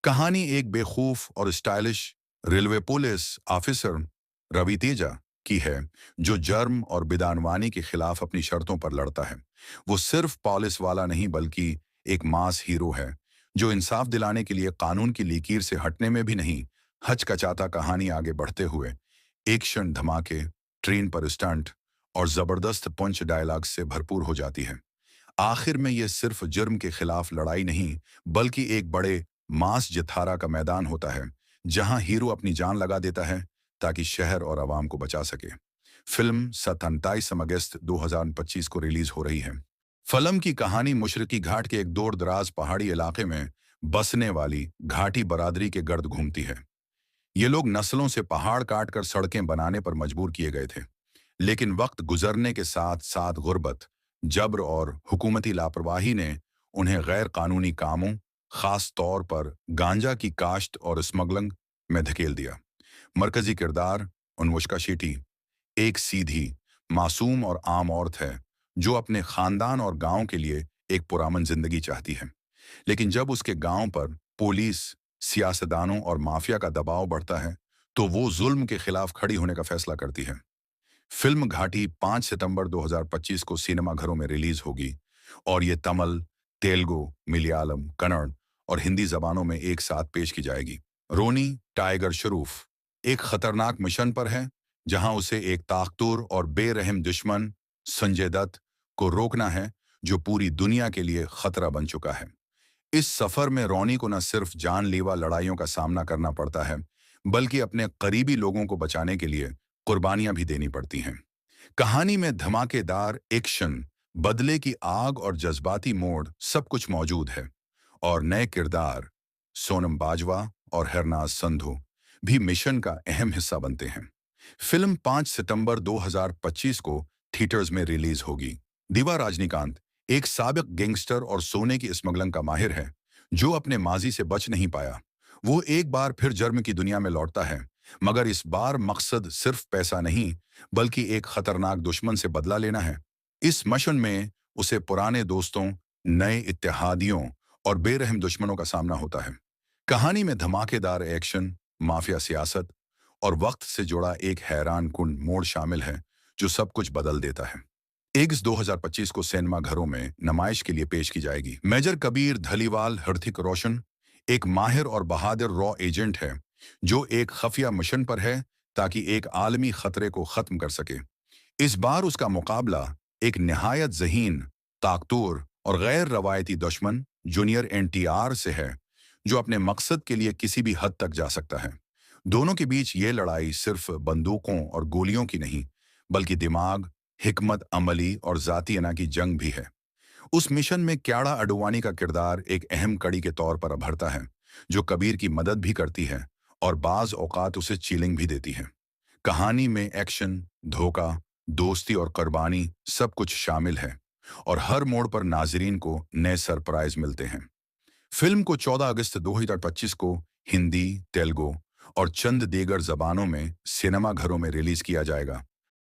कहानी एक बेखौफ और stylish railway police officer Ravi Teja की है, जो जर्म और बिदानवानी के खिलाफ अपनी शर्तों पर लड़ता है। वो सिर्फ पुलिस वाला नहीं बल्कि एक मास हीरो है, जो इंसाफ दिलाने के लिए कानून की लीकीर से हटने में भी नहीं हचकचाता। कहानी आगे बढ़ते हुए एक्शन, धमाके, ट्रेन पर स्टंट और जबरदस्त पंच डायलॉग से भरपूर हो जाती है। आखिर में ये सिर्फ जुर्म के खिलाफ लड़ाई नहीं, बल्कि एक बड़े मास जथारा का मैदान होता है, जहां हीरो अपनी जान लगा देता है ताकि शहर और आवाम को बचा सके। फिल्म 27 अगस्त 2025 को रिलीज हो रही है। फिल्म की कहानी मुशरिकी घाट के एक दूर दराज पहाड़ी इलाके में बसने वाली घाटी बरादरी के गर्द घूमती है। ये लोग नस्लों से पहाड़ काट कर सड़कें बनाने पर मजबूर किए गए थे, लेकिन वक्त गुजरने के साथ साथ गुर्बत, जब्र और हुकूमती लापरवाही ने उन्हें गैर कानूनी कामों, खास तौर पर गांजा की काश्त और स्मगलिंग में धकेल दिया। मरकजी किरदार अनुष्का शेट्टी एक सीधी, मासूम और आम औरत है, जो अपने खानदान और गांव के लिए एक पुरअमन जिंदगी चाहती है। लेकिन जब उसके गांव पर पुलिस, सियासतदानों और माफिया का दबाव बढ़ता है, तो वो जुल्म के खिलाफ खड़ी होने का फैसला करती है। फिल्म घाटी 5 सितंबर 2025 को सिनेमाघरों में रिलीज होगी और ये तमिल, तेलुगु, मलयालम, कन्नड़ और हिंदी जबानों में एक साथ पेश की जाएगी। रोनी टाइगर श्रूफ एक खतरनाक मिशन पर है, जहां उसे एक ताकतवर और बेरहम दुश्मन संजय दत्त को रोकना है, जो पूरी दुनिया के लिए खतरा बन चुका है। इस सफर में रोनी को न सिर्फ जानलेवा लड़ाइयों का सामना करना पड़ता है, बल्कि अपने करीबी लोगों को बचाने के लिए कुर्बानियां भी देनी पड़ती हैं। कहानी में धमाकेदार एक्शन, बदले की आग और जज्बाती मोड़ सब कुछ मौजूद है, और नए किरदार सोनम बाजवा और हरनाज संधू भी मिशन का अहम हिस्सा बनते हैं। फिल्म 5 सितंबर 2025 को थिएटर्स में रिलीज होगी। दीवा रजनीकांत एक साबिक गैंगस्टर और सोने की स्मगलिंग का माहिर है, जो अपने माजी से बच नहीं पाया। वो एक बार फिर जुर्म की दुनिया में लौटता है, मगर इस बार मकसद सिर्फ पैसा नहीं, बल्कि एक खतरनाक दुश्मन से बदला लेना है। इस मिशन में उसे पुराने दोस्तों, नए इत्तेहादियों और बेरहम दुश्मनों का सामना होता है। कहानी में धमाकेदार एक्शन, माफिया सियासत और वक्त से जुड़ा एक हैरान कुन मोड़ शामिल है, जो सब कुछ बदल देता है। एक्स 2025 को सिनेमा घरों में नुमाइश के लिए पेश की जाएगी। मेजर कबीर धलीवाल ऋतिक रोशन एक माहिर और बहादुर रॉ एजेंट है, जो एक खफिया मिशन पर है ताकि एक आलमी खतरे को खत्म कर सके। इस बार उसका मुकाबला एक निहायत ज़हीन, ताकतवर और गैर रवायती दुश्मन जूनियर एनटीआर से है, जो अपने मकसद के लिए किसी भी हद तक जा सकता है। दोनों के बीच ये लड़ाई सिर्फ बंदूकों और गोलियों की नहीं, बल्कि दिमाग, हिकमत अमली और जाती अना की जंग भी है। उस मिशन में क्याड़ा अडवाणी का किरदार एक अहम कड़ी के तौर पर उभरता है, जो कबीर की मदद भी करती है और बाज औकात उसे चीलिंग भी देती है। कहानी में एक्शन, धोखा, दोस्ती और कुर्बानी सब कुछ शामिल है, और हर मोड़ पर नाजरीन को नए सरप्राइज मिलते हैं। फिल्म को 14 अगस्त 2025 को हिंदी, तेलुगु और चंद दीगर जबानों में सिनेमा घरों में रिलीज किया जाएगा।